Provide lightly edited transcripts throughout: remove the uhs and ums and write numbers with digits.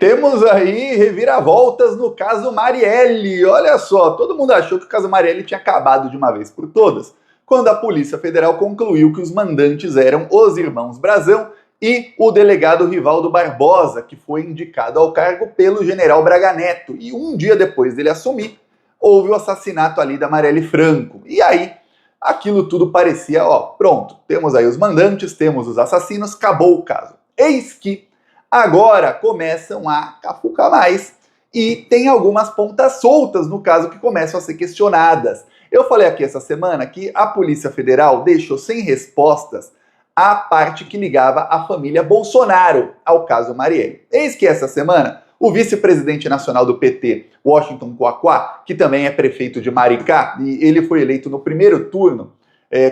temos aí reviravoltas no caso Marielle. Olha só, todo mundo achou que o caso Marielle tinha acabado de uma vez por todas, quando a Polícia Federal concluiu que os mandantes eram os irmãos Brazão e o delegado Rivaldo Barbosa, que foi indicado ao cargo pelo general Braga Neto. E um dia depois dele assumir, houve o assassinato ali da Marielle Franco. E aí, aquilo tudo parecia, pronto, temos aí os mandantes, temos os assassinos, acabou o caso. Eis que agora começam a cafucar mais e tem algumas pontas soltas no caso que começam a ser questionadas. Eu falei aqui essa semana que a Polícia Federal deixou sem respostas a parte que ligava a família Bolsonaro ao caso Marielle. Eis que essa semana o vice-presidente nacional do PT, Washington Quaquá, que também é prefeito de Maricá, e ele foi eleito no primeiro turno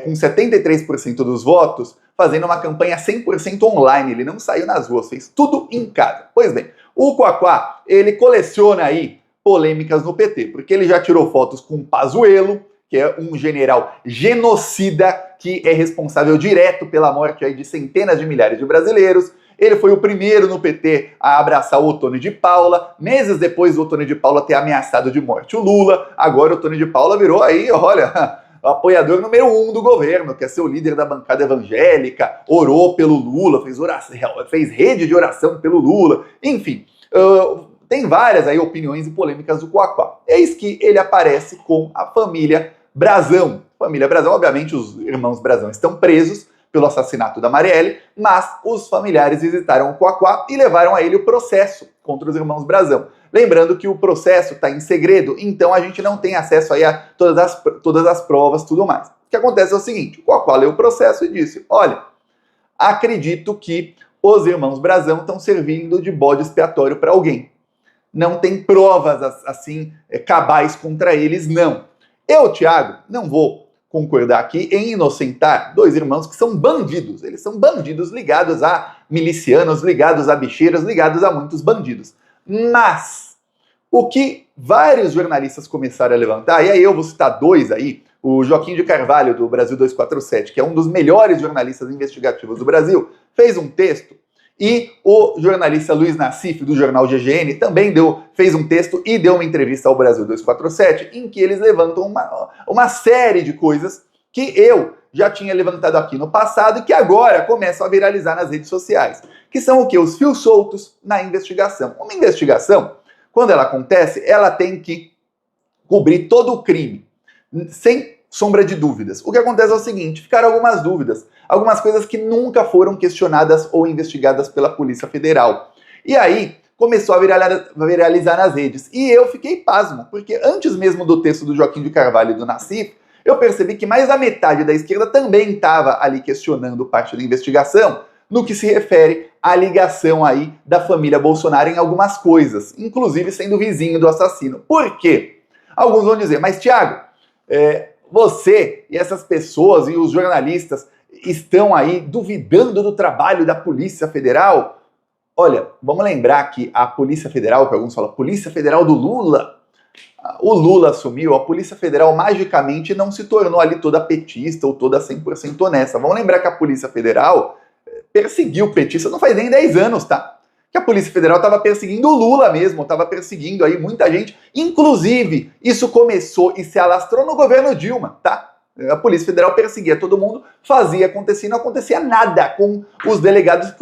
com 73% dos votos, fazendo uma campanha 100% online. Ele não saiu nas ruas, fez tudo em casa. Pois bem, o Quaquá, ele coleciona aí polêmicas no PT, porque ele já tirou fotos com Pazuello, que é um general genocida que é responsável direto pela morte aí de centenas de milhares de brasileiros. Ele foi o primeiro no PT a abraçar o Ottoni de Paula. Meses depois do Ottoni de Paula ter ameaçado de morte o Lula, agora o Ottoni de Paula virou aí, olha, o apoiador número 1 do governo, quer ser o líder da bancada evangélica, orou pelo Lula, fez rede de oração pelo Lula, enfim. Tem várias aí opiniões e polêmicas do Quaquá. Eis que ele aparece com a família Brazão. Família Brazão, obviamente os irmãos Brazão estão presos pelo assassinato da Marielle, mas os familiares visitaram o Quaquá e levaram a ele o processo contra os irmãos Brazão. Lembrando que o processo está em segredo, então a gente não tem acesso aí a todas as provas e tudo mais. O que acontece é o seguinte, o Quaquá leu o processo e disse, olha, acredito que os irmãos Brazão estão servindo de bode expiatório para alguém. Não tem provas assim cabais contra eles, não. Eu, Thiago, não vou concordar aqui em inocentar dois irmãos que são bandidos. Eles são bandidos ligados a milicianos, ligados a bicheiros, ligados a muitos bandidos. Mas o que vários jornalistas começaram a levantar, e aí eu vou citar dois aí, o Joaquim de Carvalho, do Brasil 247, que é um dos melhores jornalistas investigativos do Brasil, fez um texto, e o jornalista Luiz Nassif, do jornal GGN, também fez um texto e deu uma entrevista ao Brasil 247, em que eles levantam uma série de coisas que eu já tinha levantado aqui no passado e que agora começam a viralizar nas redes sociais. Que são o quê? Os fios soltos na investigação. Uma investigação, quando ela acontece, ela tem que cobrir todo o crime, sem sombra de dúvidas. O que acontece é o seguinte, ficaram algumas dúvidas, algumas coisas que nunca foram questionadas ou investigadas pela Polícia Federal. E aí, começou a viralizar nas redes. E eu fiquei pasmo, porque antes mesmo do texto do Joaquim de Carvalho e do Nassif, eu percebi que mais da metade da esquerda também estava ali questionando parte da investigação, no que se refere à ligação aí da família Bolsonaro em algumas coisas, inclusive sendo vizinho do assassino. Por quê? Alguns vão dizer, mas Thiago, você e essas pessoas e os jornalistas estão aí duvidando do trabalho da Polícia Federal? Olha, vamos lembrar que a Polícia Federal, que alguns falam, Polícia Federal do Lula, o Lula assumiu, a Polícia Federal magicamente não se tornou ali toda petista ou toda 100% honesta. Vamos lembrar que a Polícia Federal perseguiu o petista não faz nem 10 anos, tá? Que a Polícia Federal estava perseguindo o Lula mesmo, estava perseguindo aí muita gente. Inclusive, isso começou e se alastrou no governo Dilma, tá? A Polícia Federal perseguia todo mundo, fazia acontecer e não acontecia nada com os delegados que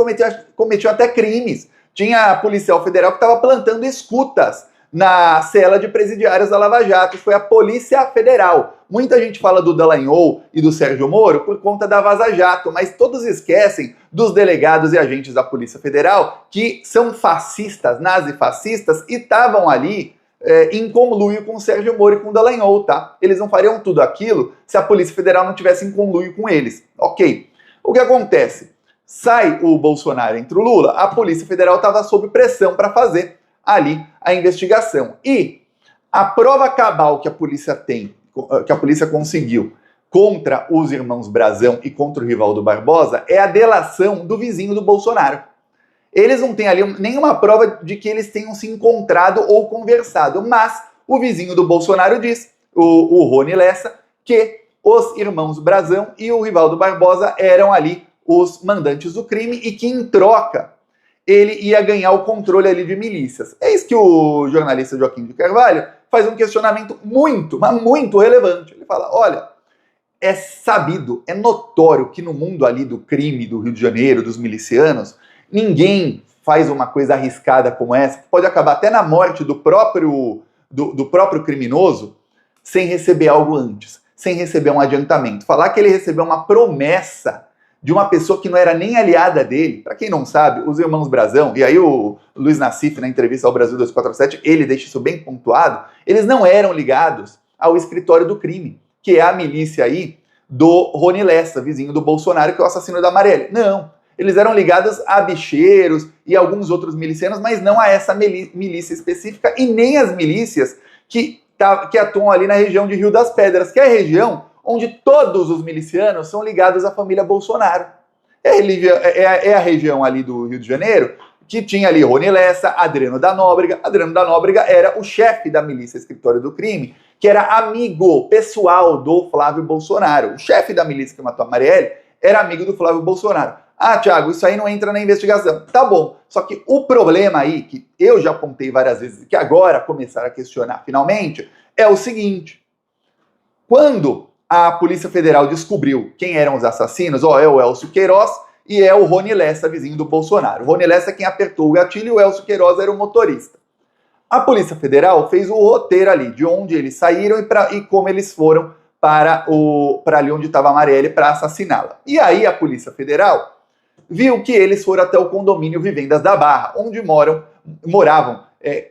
cometiam até crimes. Tinha policial federal que estava plantando escutas na cela de presidiários da Lava Jato. Foi a Polícia Federal. Muita gente fala do Dallagnol e do Sérgio Moro por conta da Vaza Jato, mas todos esquecem dos delegados e agentes da Polícia Federal que são fascistas, nazifascistas, e estavam ali em conluio com o Sérgio Moro e com o Dallagnol, tá? Eles não fariam tudo aquilo se a Polícia Federal não tivesse em conluio com eles. Ok. O que acontece? Sai o Bolsonaro, entra o Lula, a Polícia Federal estava sob pressão para fazer ali a investigação. E a prova cabal que a polícia conseguiu contra os irmãos Brazão e contra o Rivaldo Barbosa é a delação do vizinho do Bolsonaro. Eles não têm ali nenhuma prova de que eles tenham se encontrado ou conversado, mas o vizinho do Bolsonaro diz, o Rony Lessa, que os irmãos Brazão e o Rivaldo Barbosa eram ali os mandantes do crime e que, em troca, ele ia ganhar o controle ali de milícias. Eis que o jornalista Joaquim de Carvalho faz um questionamento muito, mas muito relevante. Ele fala, olha, é sabido, é notório que no mundo ali do crime do Rio de Janeiro, dos milicianos, ninguém faz uma coisa arriscada como essa, que pode acabar até na morte do próprio criminoso, sem receber algo antes, sem receber um adiantamento. Falar que ele recebeu uma promessa de uma pessoa que não era nem aliada dele. Para quem não sabe, os irmãos Brazão, e aí o Luiz Nassif, na entrevista ao Brasil 247, ele deixa isso bem pontuado, eles não eram ligados ao escritório do crime, que é a milícia aí do Rony Lessa, vizinho do Bolsonaro, que é o assassino da Marielle. Não, eles eram ligados a bicheiros e alguns outros milicianos, mas não a essa milícia específica e nem as milícias que atuam ali na região de Rio das Pedras, que é a região onde todos os milicianos são ligados à família Bolsonaro. É a região ali do Rio de Janeiro que tinha ali Rony Lessa, Adriano da Nóbrega. Adriano da Nóbrega era o chefe da milícia escritório do crime, que era amigo pessoal do Flávio Bolsonaro. O chefe da milícia que matou a Marielle era amigo do Flávio Bolsonaro. Ah, Thiago, isso aí não entra na investigação. Tá bom, só que o problema aí, que eu já apontei várias vezes, que agora começaram a questionar finalmente, é o seguinte. Quando a Polícia Federal descobriu quem eram os assassinos, é o Elcio Queiroz e é o Rony Lessa, vizinho do Bolsonaro. O Rony Lessa é quem apertou o gatilho e o Elcio Queiroz era o motorista. A Polícia Federal fez o roteiro ali, de onde eles saíram e como eles foram para ali onde estava a Marielle para assassiná-la. E aí a Polícia Federal viu que eles foram até o condomínio Vivendas da Barra, onde moravam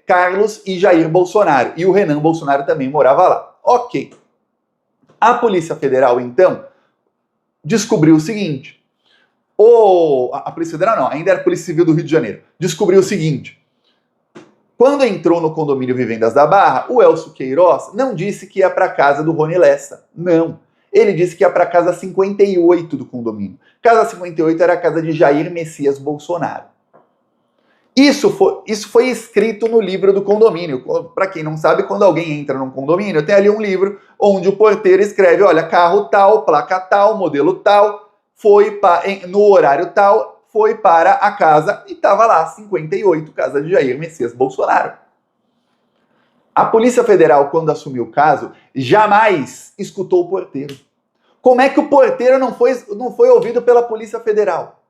Carlos e Jair Bolsonaro. E o Renan Bolsonaro também morava lá. Ok. A Polícia Federal, então, descobriu o seguinte. A Polícia Federal não, ainda era a Polícia Civil do Rio de Janeiro. Descobriu o seguinte. Quando entrou no condomínio Vivendas da Barra, o Elcio Queiroz não disse que ia para a casa do Rony Lessa. Não. Ele disse que ia para a casa 58 do condomínio. Casa 58 era a casa de Jair Messias Bolsonaro. Isso foi escrito no livro do condomínio. Para quem não sabe, quando alguém entra num condomínio, tem ali um livro onde o porteiro escreve, olha, carro tal, placa tal, modelo tal, no horário tal, foi para a casa e estava lá, 58, casa de Jair Messias Bolsonaro. A Polícia Federal, quando assumiu o caso, jamais escutou o porteiro. Como é que o porteiro não foi ouvido pela Polícia Federal?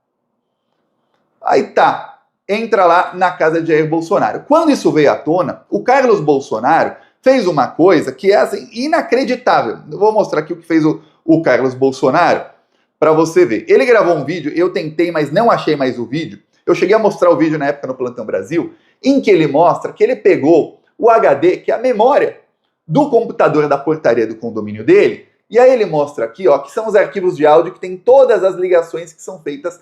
Aí tá. Entra lá na casa de Jair Bolsonaro. Quando isso veio à tona, o Carlos Bolsonaro fez uma coisa que é assim, inacreditável. Eu vou mostrar aqui o que fez o Carlos Bolsonaro para você ver. Ele gravou um vídeo, eu tentei, mas não achei mais o vídeo. Eu cheguei a mostrar o vídeo na época no Plantão Brasil, em que ele mostra que ele pegou o HD, que é a memória do computador da portaria do condomínio dele, e aí ele mostra aqui, que são os arquivos de áudio que tem todas as ligações que são feitas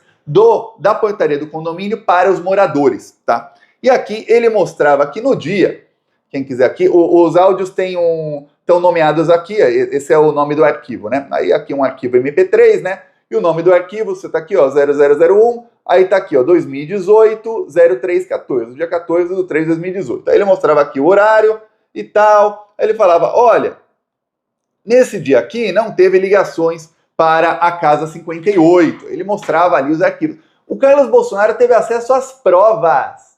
da portaria do condomínio para os moradores, tá? E aqui ele mostrava que no dia, quem quiser aqui, os áudios estão nomeados aqui, esse é o nome do arquivo, né? Aí aqui um arquivo MP3, né? E o nome do arquivo, você tá aqui, 0001, aí tá aqui, 2018, 0314, dia 14 de 3 de 2018. Aí ele mostrava aqui o horário e tal, aí ele falava, olha, nesse dia aqui não teve ligações para a casa 58. Ele mostrava ali os arquivos. O Carlos Bolsonaro teve acesso às provas.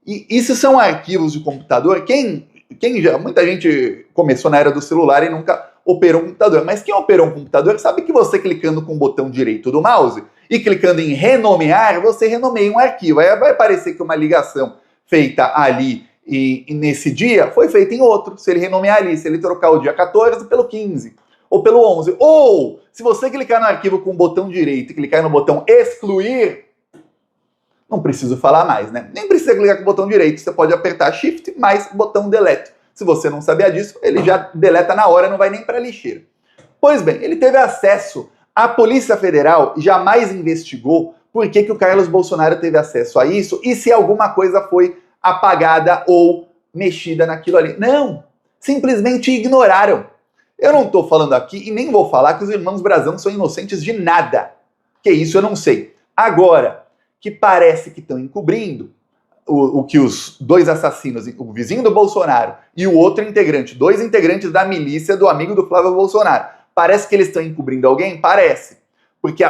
E isso são arquivos de computador. Muita gente começou na era do celular e nunca operou um computador. Mas quem operou um computador sabe que você clicando com o botão direito do mouse e clicando em renomear, você renomeia um arquivo. Aí vai aparecer que uma ligação feita ali e nesse dia foi feita em outro. Se ele renomear ali, se ele trocar o dia 14 pelo 15. Ou pelo 11. Ou, se você clicar no arquivo com o botão direito e clicar no botão excluir, não preciso falar mais, né? Nem precisa clicar com o botão direito, você pode apertar Shift mais botão delete. Se você não sabia disso, ele já deleta na hora, não vai nem para a lixeira. Pois bem, ele teve acesso. A Polícia Federal jamais investigou por que o Carlos Bolsonaro teve acesso a isso e se alguma coisa foi apagada ou mexida naquilo ali. Não, simplesmente ignoraram. Eu não estou falando aqui e nem vou falar que os irmãos Brazão são inocentes de nada. Que isso eu não sei. Agora, que parece que estão encobrindo o que os dois assassinos, o vizinho do Bolsonaro e o outro integrante, dois integrantes da milícia do amigo do Flávio Bolsonaro, parece que eles estão encobrindo alguém? Parece. Porque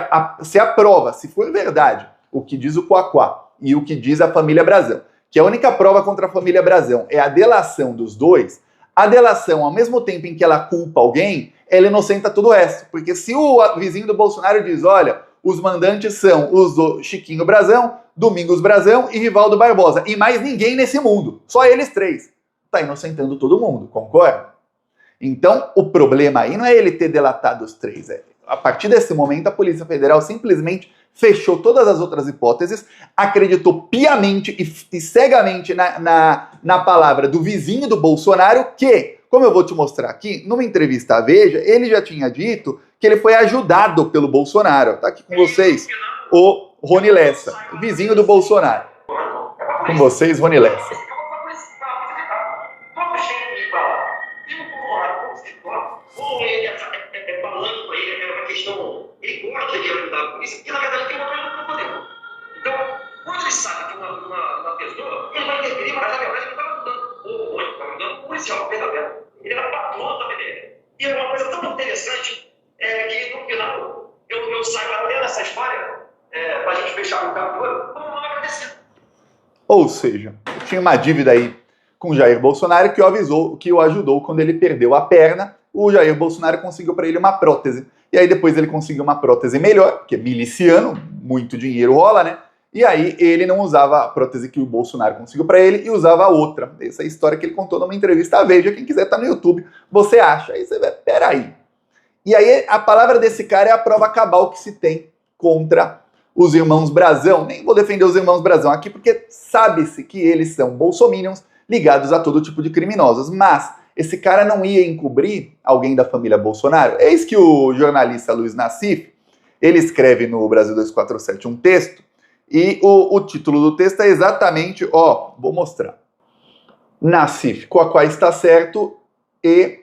se a prova, se for verdade, o que diz o Quaquá, e o que diz a família Brazão, que a única prova contra a família Brazão é a delação dos dois. A delação, ao mesmo tempo em que ela culpa alguém, ela inocenta todo o resto. Porque se o vizinho do Bolsonaro diz, olha, os mandantes são os do Chiquinho Brazão, Domingos Brazão e Rivaldo Barbosa, e mais ninguém nesse mundo, só eles três, tá inocentando todo mundo, concorda? Então, o problema aí não é ele ter delatado os três, a partir desse momento a Polícia Federal simplesmente fechou todas as outras hipóteses, acreditou piamente e cegamente na palavra do vizinho do Bolsonaro, que, como eu vou te mostrar aqui, numa entrevista à Veja, ele já tinha dito que ele foi ajudado pelo Bolsonaro. Tá aqui com vocês o Rony Lessa, vizinho do Bolsonaro. Com vocês, Rony Lessa. Ele gosta de ajudar a polícia, porque na verdade tem uma coisa no poder. Então, quando ele sabe que uma pessoa, ele vai interferir, mas na verdade ele estava ajudando o policial, verdadeiro. Ele era patrão da PDL. E é uma coisa tão interessante que no final eu saio até dessa história para a gente fechar o capítulo como um agradecido. Ou seja, tinha uma dívida aí com Jair Bolsonaro que o ajudou quando ele perdeu a perna. O Jair Bolsonaro conseguiu para ele uma prótese. E aí depois ele conseguiu uma prótese melhor, porque é miliciano, muito dinheiro rola, né? E aí ele não usava a prótese que o Bolsonaro conseguiu para ele e usava a outra. Essa é a história que ele contou numa entrevista à Veja. Quem quiser tá no YouTube, você acha. Aí você vai, peraí. E aí a palavra desse cara é a prova cabal que se tem contra os irmãos Brazão. Nem vou defender os irmãos Brazão aqui, porque sabe-se que eles são bolsominions ligados a todo tipo de criminosos. Mas esse cara não ia encobrir alguém da família Bolsonaro? Eis que o jornalista Luiz Nassif, ele escreve no Brasil 247 um texto, e o título do texto é exatamente, vou mostrar. Nassif, Coaquá está certo e...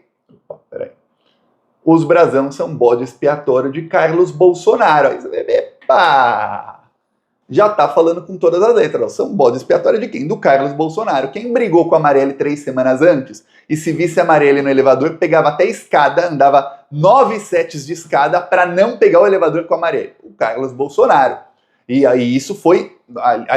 peraí. Os Brazão são bode expiatório de Carlos Bolsonaro. Aí você vê, epa! Já tá falando com todas as letras. São bode expiatório de quem? Do Carlos Bolsonaro. Quem brigou com a Marielle 3 semanas antes e se visse a Marielle no elevador, pegava até escada, andava 9 sets de escada para não pegar o elevador com a Marielle. O Carlos Bolsonaro. E aí isso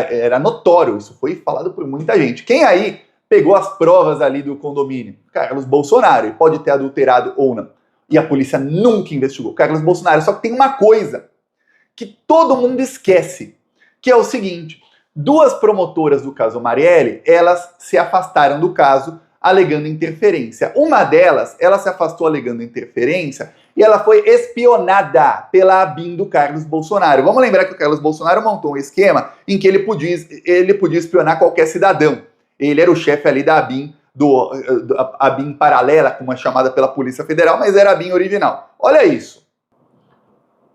era notório, isso foi falado por muita gente. Quem aí pegou as provas ali do condomínio? Carlos Bolsonaro. E pode ter adulterado ou não. E a polícia nunca investigou. Carlos Bolsonaro. Só que tem uma coisa que todo mundo esquece, que é o seguinte: duas promotoras do caso Marielle, elas se afastaram do caso alegando interferência. Uma delas, ela se afastou alegando interferência e ela foi espionada pela ABIN do Carlos Bolsonaro. Vamos lembrar que o Carlos Bolsonaro montou um esquema em que ele podia espionar qualquer cidadão. Ele era o chefe ali da ABIN, a ABIN paralela, como é chamada pela Polícia Federal, mas era a ABIN original. Olha isso.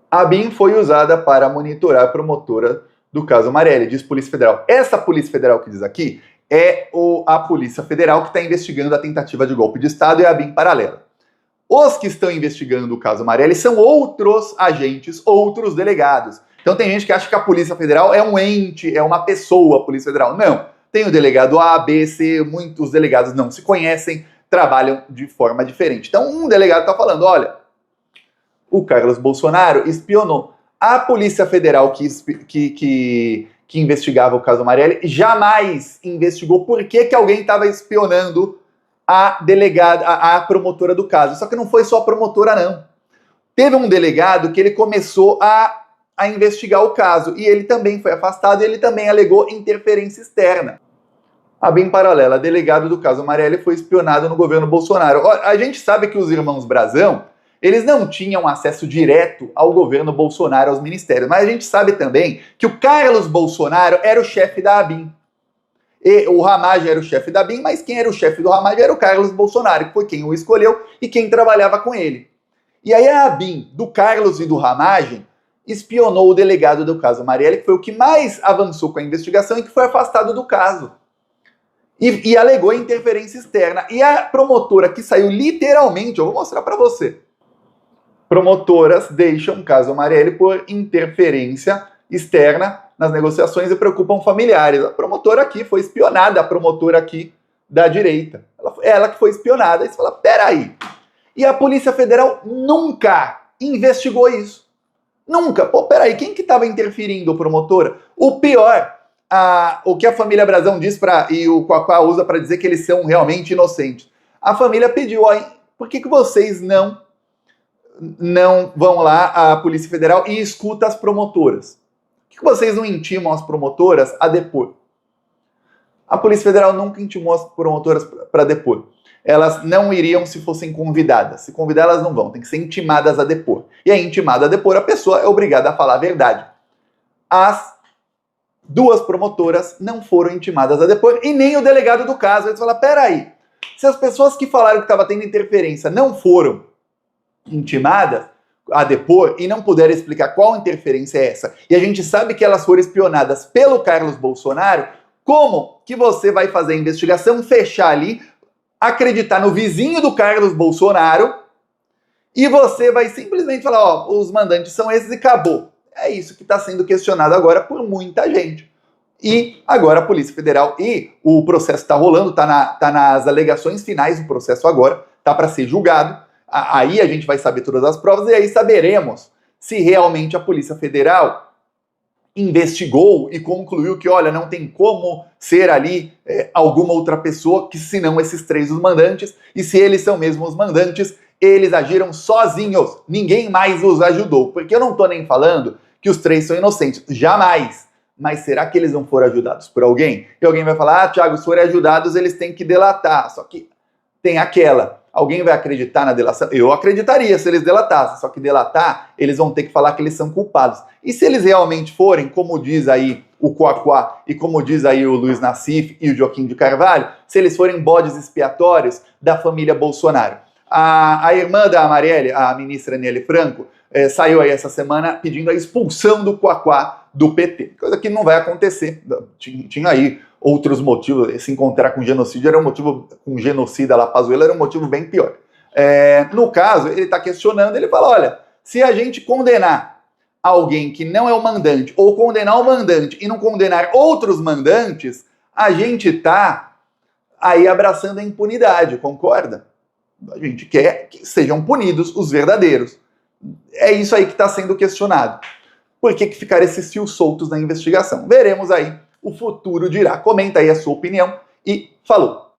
A ABIN foi usada para monitorar a promotora do caso Marielle, diz Polícia Federal. Essa Polícia Federal que diz aqui é a Polícia Federal que está investigando a tentativa de golpe de Estado e a ABIN paralela. Os que estão investigando o caso Marielle são outros agentes, outros delegados. Então tem gente que acha que a Polícia Federal é um ente, é uma pessoa, a Polícia Federal. Não. Tem o delegado A, B, C, muitos delegados não se conhecem, trabalham de forma diferente. Então um delegado está falando, olha, o Carlos Bolsonaro espionou. A Polícia Federal que investigava o caso Marielle jamais investigou por que alguém estava espionando a delegada, a promotora do caso. Só que não foi só a promotora, não. Teve um delegado que ele começou a investigar o caso e ele também foi afastado e ele também alegou interferência externa. A bem paralela, delegado do caso Marielle foi espionado no governo Bolsonaro. A gente sabe que os irmãos Brazão, eles não tinham acesso direto ao governo Bolsonaro, aos ministérios, mas a gente sabe também que o Carlos Bolsonaro era o chefe da ABIN. E o Ramagem era o chefe da ABIN, mas quem era o chefe do Ramagem era o Carlos Bolsonaro, que foi quem o escolheu e quem trabalhava com ele. E aí a ABIN do Carlos e do Ramagem espionou o delegado do caso Marielle, que foi o que mais avançou com a investigação e que foi afastado do caso. E alegou interferência externa. E a promotora que saiu literalmente, eu vou mostrar para você. Promotoras deixam o caso Marielle por interferência externa nas negociações e preocupam familiares. A promotora aqui foi espionada, a promotora aqui da direita. Ela que foi espionada. Aí você fala, peraí. E a Polícia Federal nunca investigou isso. Nunca. Pô, peraí, quem que estava interferindo, promotora? O pior o que a família Brazão diz e o Quaquá usa para dizer que eles são realmente inocentes. A família pediu, ó, por que vocês não vão lá à Polícia Federal e escuta as promotoras? Por que vocês não intimam as promotoras a depor? A Polícia Federal nunca intimou as promotoras para depor. Elas não iriam se fossem convidadas. Se convidar, elas não vão. Tem que ser intimadas a depor. E aí, intimada a depor, a pessoa é obrigada a falar a verdade. As duas promotoras não foram intimadas a depor e nem o delegado do caso. Eles falaram, peraí, se as pessoas que falaram que estava tendo interferência não foram intimadas a depor e não puderam explicar qual interferência é essa, e a gente sabe que elas foram espionadas pelo Carlos Bolsonaro, como que você vai fazer a investigação, fechar ali, acreditar no vizinho do Carlos Bolsonaro e você vai simplesmente falar, ó, os mandantes são esses e acabou. É isso que está sendo questionado agora por muita gente. E agora a Polícia Federal e o processo está rolando, tá nas alegações finais do processo agora, tá para ser julgado. Aí a gente vai saber todas as provas e aí saberemos se realmente a Polícia Federal investigou e concluiu que, olha, não tem como ser ali alguma outra pessoa que senão esses três os mandantes, e se eles são mesmo os mandantes, eles agiram sozinhos, ninguém mais os ajudou, porque eu não tô nem falando que os três são inocentes, jamais, mas será que eles não foram ajudados por alguém? E alguém vai falar, Thiago, se forem ajudados eles têm que delatar, só que tem aquela, alguém vai acreditar na delação? Eu acreditaria se eles delatassem, só que delatar, eles vão ter que falar que eles são culpados. E se eles realmente forem, como diz aí o Quaquá e como diz aí o Luiz Nassif e o Joaquim de Carvalho, se eles forem bodes expiatórios da família Bolsonaro. A irmã da Marielle, a ministra Niele Franco, saiu aí essa semana pedindo a expulsão do Quaquá do PT, coisa que não vai acontecer. Tinha aí outros motivos, se encontrar com genocídio era um motivo, com genocida lá, Pazuello, era um motivo bem pior. No caso, ele está questionando, ele fala, olha, se a gente condenar alguém que não é o mandante, ou condenar o mandante e não condenar outros mandantes, a gente está aí abraçando a impunidade, concorda? A gente quer que sejam punidos os verdadeiros. É isso aí que está sendo questionado. Por que ficaram esses fios soltos na investigação? Veremos aí. O futuro dirá. Comenta aí a sua opinião e falou!